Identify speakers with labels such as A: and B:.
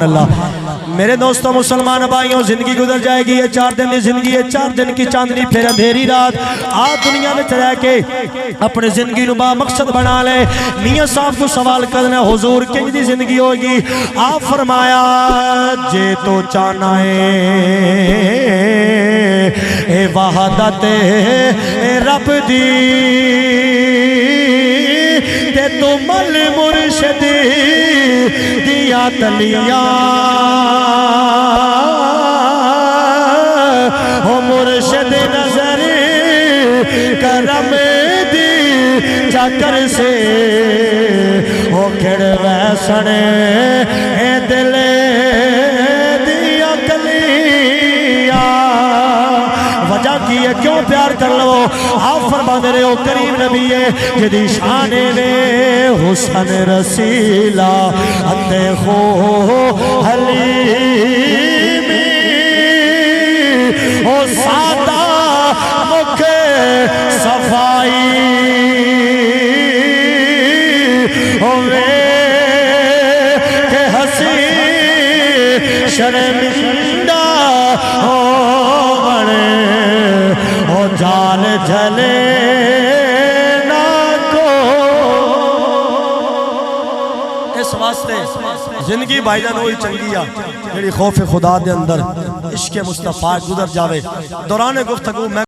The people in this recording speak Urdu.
A: اللہ میرے دوستوں مسلمان بھائیوں، زندگی گزر جائے گی، یہ 4 دن کی زندگی ہے، 4 دن کی چاندنی پھر اندھیری رات۔ آپ دنیا میں چلے کے اپنے زندگی نو با مقصد بنا لے۔ میاں صاحب کو سوال کرنا حضور کنج دی زندگی ہوگی؟ آپ فرمایا جے تو چاہنا اے وحدت رب دی تے تو مل مرشد دیا تلیاں ہو مرشد نظر کرم دی چکر سے ہو کھڑ ویسن اے دل دیا کلیاں۔ وجہ کی ہے کیوں پیار کر لو؟ آپ فرما دے رہے ہو کریم نبی ہے جدی شان وے حسن رسیلا اندے خو حلیمی او سادہ مکھ صفائی ہوئے کہ ہسی شرمندہ ہو جال جلے نہ کو۔ اس واسطے زندگی بھائی جان ہوئی چنگی آ جیڑی خوف خدا دے اندر عشق مصطفیٰ گزر جاوے۔ دوران گفتگو میں